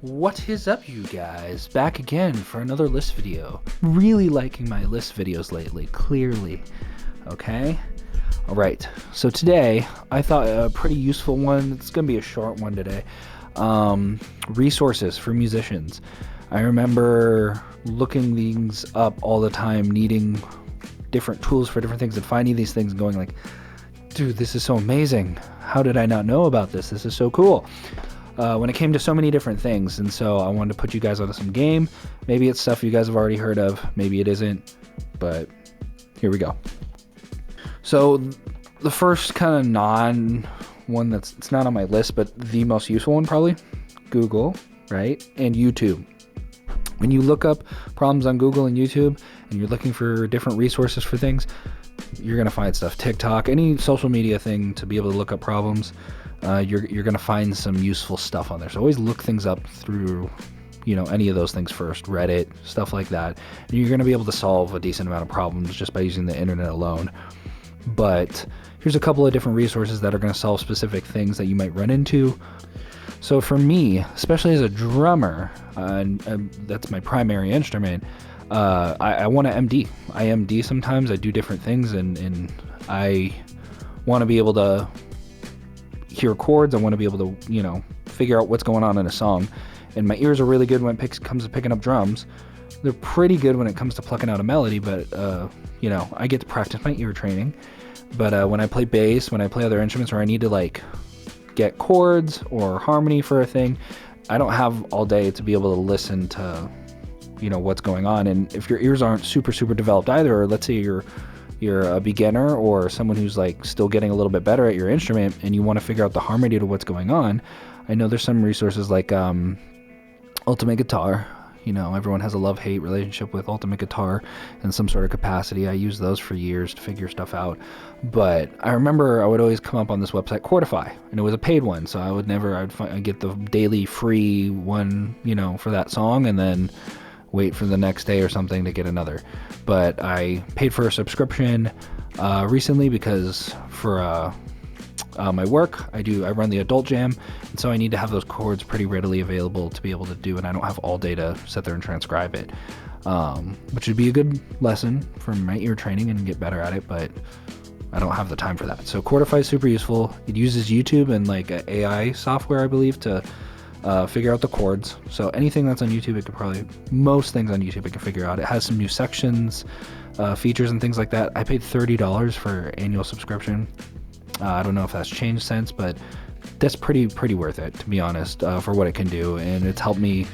What is up, you guys? Back again for another list video. Really liking my list videos lately, clearly. Okay? Alright, so today I thought a pretty useful one, it's going to be a short one today, resources for musicians. I remember looking these up all the time, needing different tools for different things, and finding these things and going like, dude, this is so amazing. How did I not know about this? This is so cool. When it came to so many different things, and so I wanted to put you guys onto some game. Maybe it's stuff you guys have already heard of, maybe it isn't, but here we go. So the first kind of one it's not on my list, but the most useful one probably, Google, right? And YouTube. When you look up problems on Google and YouTube and you're looking for different resources for things, you're going to find stuff. TikTok, any social media thing to be able to look up problems, you're going to find some useful stuff on there. So always look things up through, any of those things first, Reddit, stuff like that. And you're going to be able to solve a decent amount of problems just by using the internet alone. But here's a couple of different resources that are going to solve specific things that you might run into. So for me, especially as a drummer, and that's my primary instrument, I want to MD. I MD sometimes. I do different things, and I want to be able to hear chords. I want to be able to, figure out what's going on in a song. And my ears are really good when it comes to picking up drums. They're pretty good when it comes to plucking out a melody, but, I get to practice my ear training. But when I play bass, when I play other instruments, or I need to, get chords or harmony for a thing, I don't have all day to be able to listen to, what's going on. And if your ears aren't super, super developed either, or let's say you're a beginner or someone who's still getting a little bit better at your instrument and you want to figure out the harmony to what's going on, I know there's some resources like Ultimate Guitar. Everyone has a love-hate relationship with Ultimate Guitar in some sort of capacity. I used those for years to figure stuff out. But I remember I would always come up on this website, Chordify, and it was a paid one. So I'd get the daily free one, for that song, and then wait for the next day or something to get another. But I paid for a subscription recently because for my work, I run the adult jam, and so I need to have those chords pretty readily available to be able to do, and I don't have all day to sit there and transcribe it, which would be a good lesson for my ear training and get better at it, but I don't have the time for that. So Chordify is super useful. It uses YouTube and AI software, I believe, to figure out the chords. So anything that's on YouTube, most things on YouTube it can figure out. It has some new sections, features and things like that. I paid $30 for annual subscription. I don't know if that's changed since, but that's pretty worth it, to be honest, for what it can do. And it's helped me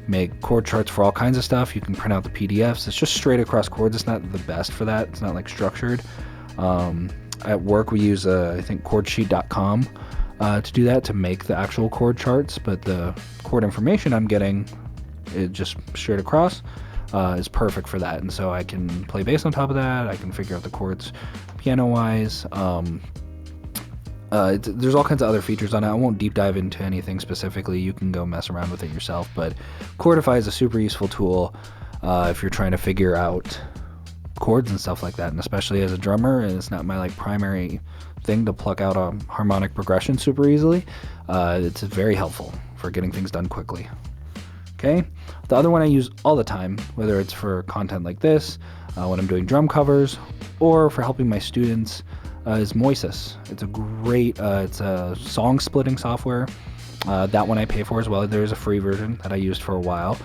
make chord charts for all kinds of stuff. You can print out the PDFs. It's just straight across chords. It's not the best for that. It's not structured. At work, we use, I think, chordsheet.com to do that, to make the actual chord charts. But the chord information I'm getting, it just straight across, is perfect for that. And so I can play bass on top of that. I can figure out the chords piano-wise. There's all kinds of other features on it. I won't deep dive into anything specifically. You can go mess around with it yourself, but Chordify is a super useful tool if you're trying to figure out chords and stuff like that, and especially as a drummer, and it's not my primary thing to pluck out a harmonic progression super easily. It's very helpful for getting things done quickly. Okay, the other one I use all the time, whether it's for content like this, when I'm doing drum covers, or for helping my students, is Moises. It's a great, it's a song splitting software. That one I pay for as well. There's a free version that I used for a while.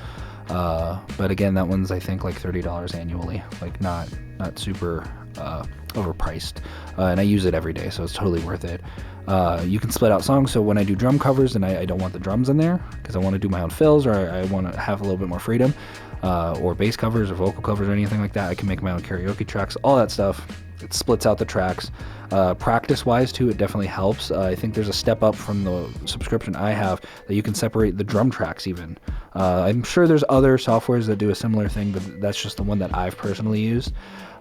But again, that one's I think $30 annually, not super overpriced. And I use it every day, so it's totally worth it. You can split out songs, so when I do drum covers and I don't want the drums in there because I want to do my own fills, or I want to have a little bit more freedom, or bass covers or vocal covers or anything like that, I can make my own karaoke tracks, all that stuff. It splits out the tracks. Practice-wise, too, it definitely helps. I think there's a step up from the subscription I have that you can separate the drum tracks even. I'm sure there's other softwares that do a similar thing, but that's just the one that I've personally used.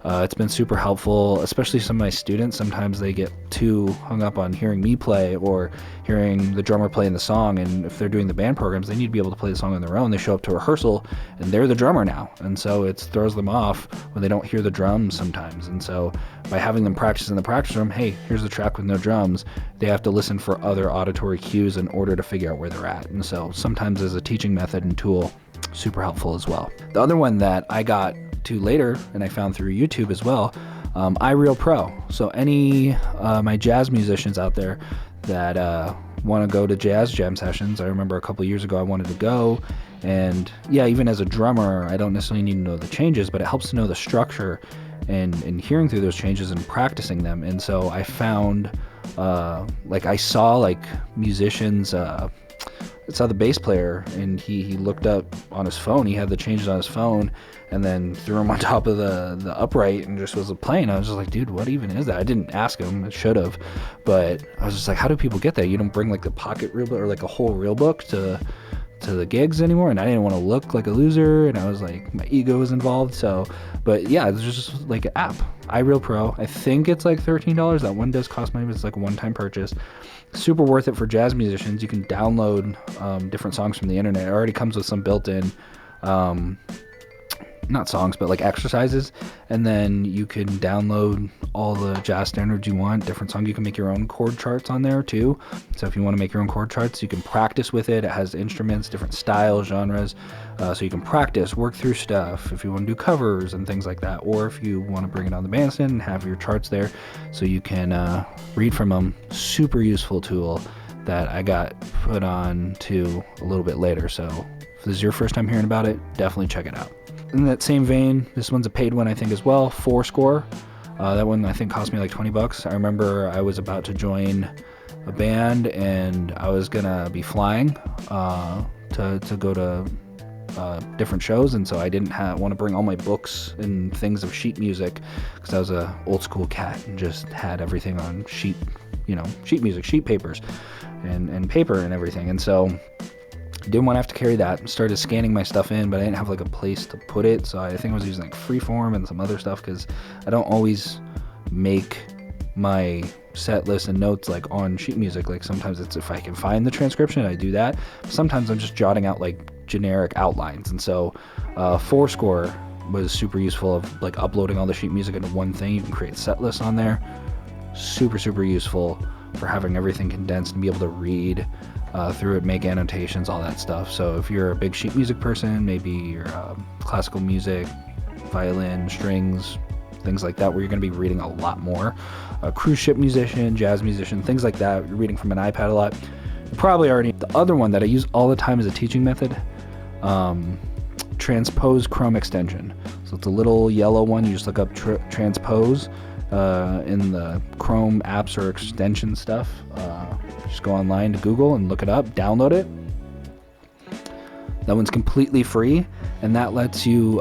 It's been super helpful, especially some of my students. Sometimes they get too hung up on hearing me play or hearing the drummer playing the song, and if they're doing the band programs, they need to be able to play the song on their own. They show up to rehearsal and they're the drummer now, and so it throws them off when they don't hear the drums sometimes. And so by having them practice in the practice room, drum, hey, here's the track with no drums, they have to listen for other auditory cues in order to figure out where they're at. And so sometimes as a teaching method and tool, super helpful as well. The other one that I got to later and I found through YouTube as well, iReal Pro. So any my jazz musicians out there that want to go to jazz jam sessions, I remember a couple years ago I wanted to go, and yeah, even as a drummer, I don't necessarily need to know the changes, but it helps to know the structure and hearing through those changes and practicing them. And so I found, I saw like musicians, I saw the bass player, and he looked up on his phone, he had the changes on his phone, and then threw them on top of the upright and just was playing. I was just like, dude, what even is that? I didn't ask him, I should have, but I was just like, how do people get that? You don't bring like the pocket real book or like a whole real book to the gigs anymore, and I didn't want to look like a loser, and I was like, my ego was involved. So, but yeah, it's just like an app, iReal Pro. I think it's like $13. That one does cost money, but it's like a one-time purchase. Super worth it for jazz musicians. You can download different songs from the internet. It already comes with some built-in not songs, but like exercises, and then you can download all the jazz standards you want, different songs. You can make your own chord charts on there too. So if you want to make your own chord charts, you can practice with it. It has instruments, different styles, genres, so you can practice, work through stuff if you want to do covers and things like that, or if you want to bring it on the bandstand and have your charts there so you can read from them. Super useful tool that I got put on to a little bit later. So if this is your first time hearing about it, definitely check it out. In that same vein, this one's a paid one, I think, as well. Fourscore. That one I think cost me like $20. I remember I was about to join a band and I was gonna be flying to go to different shows, and so I didn't want to bring all my books and things of sheet music because I was a old school cat and just had everything on sheet music, sheet papers, and paper and everything, and so didn't want to have to carry that. Started scanning my stuff in, but I didn't have like a place to put it, so I think I was using like Freeform and some other stuff because I don't always make my set list and notes like on sheet music. Like sometimes it's if I can find the transcription, I do that. Sometimes I'm just jotting out like generic outlines, and so Fourscore was super useful of like uploading all the sheet music into one thing. You can create set lists on there. Super useful for having everything condensed and be able to read through it, make annotations, all that stuff. So if you're a big sheet music person, maybe you're classical music, violin, strings, things like that, where you're going to be reading a lot more. A cruise ship musician, jazz musician, things like that, you're reading from an iPad a lot. You probably already. The other one that I use all the time as a teaching method, Transpose Chrome extension. So it's a little yellow one. You just look up Transpose in the Chrome apps or extension stuff. Just go online to Google and look it up, download it. That one's completely free, and that lets you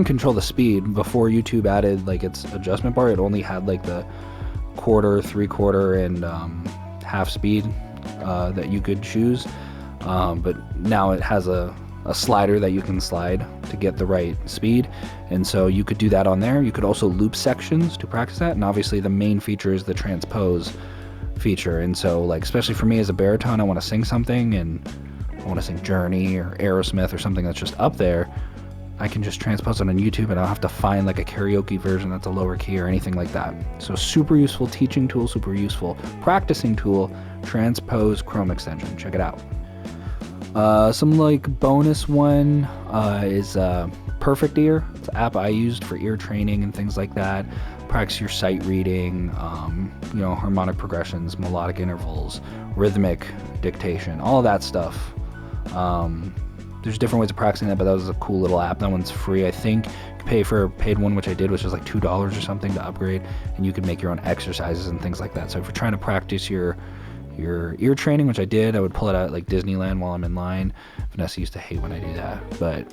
control the speed. Before YouTube added like its adjustment bar, it only had like the quarter, 3/4, and half speed that you could choose, but now it has a slider that you can slide to get the right speed, and so you could do that on there. You could also loop sections to practice that, and obviously the main feature is the transpose feature. And so like especially for me as a baritone, I want to sing something and I want to sing Journey or Aerosmith or something that's just up there, I can just transpose it on YouTube and I don't have to find like a karaoke version that's a lower key or anything like that. So super useful teaching tool, super useful practicing tool, Transpose Chrome extension. Check it out. Some like bonus one is Perfect Ear. It's an app I used for ear training and things like that. Practice your sight reading, harmonic progressions, melodic intervals, rhythmic dictation, all of that stuff. There's different ways of practicing that, but that was a cool little app. That one's free. I think you can pay for a paid one, which I did, which was like $2 or something to upgrade, and you can make your own exercises and things like that. So if you're trying to practice your ear training, which I did, I would pull it out at like Disneyland while I'm in line. Vanessa used to hate when I do that, but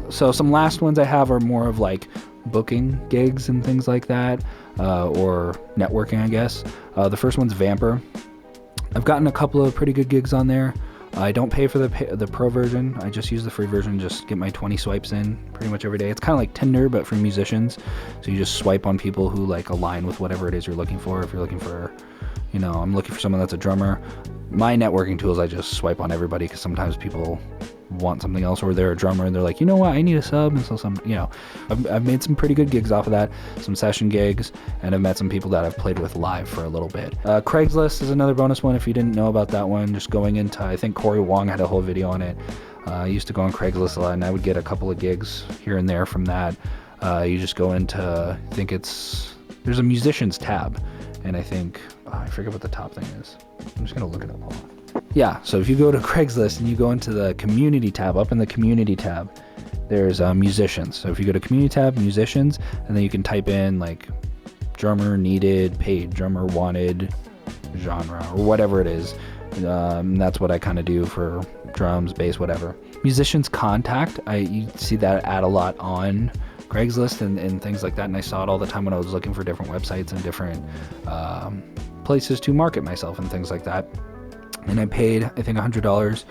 so some last ones I have are more of like booking gigs and things like that, or networking, I guess. The first one's Vamper. I've gotten a couple of pretty good gigs on there. I don't pay for the pro version. I just use the free version, just get my 20 swipes in pretty much every day. It's kind of like Tinder, but for musicians. So you just swipe on people who like align with whatever it is you're looking for. If you're looking for you know, I'm looking for someone that's a drummer. My networking tools, I just swipe on everybody, because sometimes people want something else, or they're a drummer and they're like, you know what, I need a sub. And so I've made some pretty good gigs off of that, some session gigs, and I've met some people that I've played with live for a little bit. Craigslist is another bonus one if you didn't know about that one. Just going into, I think Corey Wong had a whole video on it. I used to go on Craigslist a lot, and I would get a couple of gigs here and there from that. You just go into, I think there's a musicians tab, and I think, I forget what the top thing is. I'm just gonna look it up. Hold on. Yeah, so if you go to Craigslist and you go into the community tab, up in the community tab, there's musicians. So if you go to community tab, musicians, and then you can type in like drummer needed, paid, drummer wanted, genre, or whatever it is. That's what I kind of do for drums, bass, whatever. Musicians contact, you see that ad a lot on Craigslist and things like that, and I saw it all the time when I was looking for different websites and different places to market myself and things like that. And I paid, I think, $100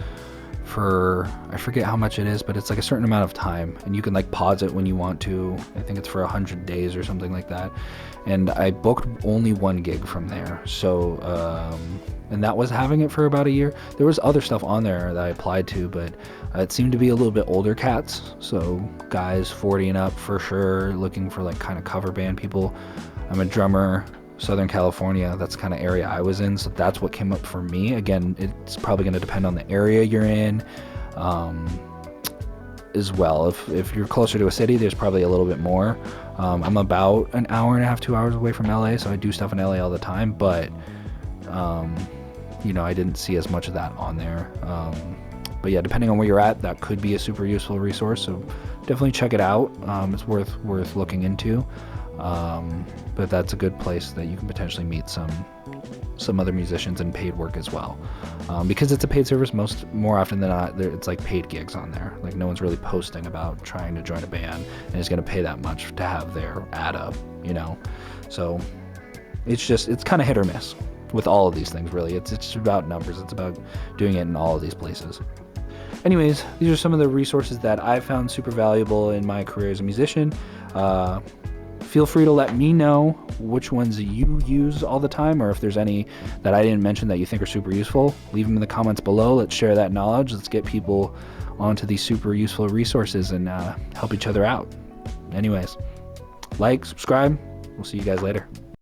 for, I forget how much it is, but it's like a certain amount of time, and you can like pause it when you want to. I think it's for 100 days or something like that. And I booked only one gig from there. So, and that was having it for about a year. There was other stuff on there that I applied to, but it seemed to be a little bit older cats. So guys 40 and up for sure, looking for like kind of cover band people. I'm a drummer, Southern California, that's kind of area I was in, so that's what came up for me. Again, it's probably going to depend on the area you're in as well. If you're closer to a city, there's probably a little bit more. I'm about an hour and a half, 2 hours away from LA, so I do stuff in LA all the time, but I didn't see as much of that on there. But yeah, depending on where you're at, that could be a super useful resource, so definitely check it out. It's worth looking into. But that's a good place that you can potentially meet some other musicians and paid work as well. Because it's a paid service, more often than not, it's like paid gigs on there. Like no one's really posting about trying to join a band and is going to pay that much to have their ad up, So it's kind of hit or miss with all of these things, really. It's about numbers. It's about doing it in all of these places. Anyways, these are some of the resources that I found super valuable in my career as a musician. Feel free to let me know which ones you use all the time, or if there's any that I didn't mention that you think are super useful. Leave them in the comments below. Let's share that knowledge. Let's get people onto these super useful resources and help each other out. Anyways, like, subscribe. We'll see you guys later.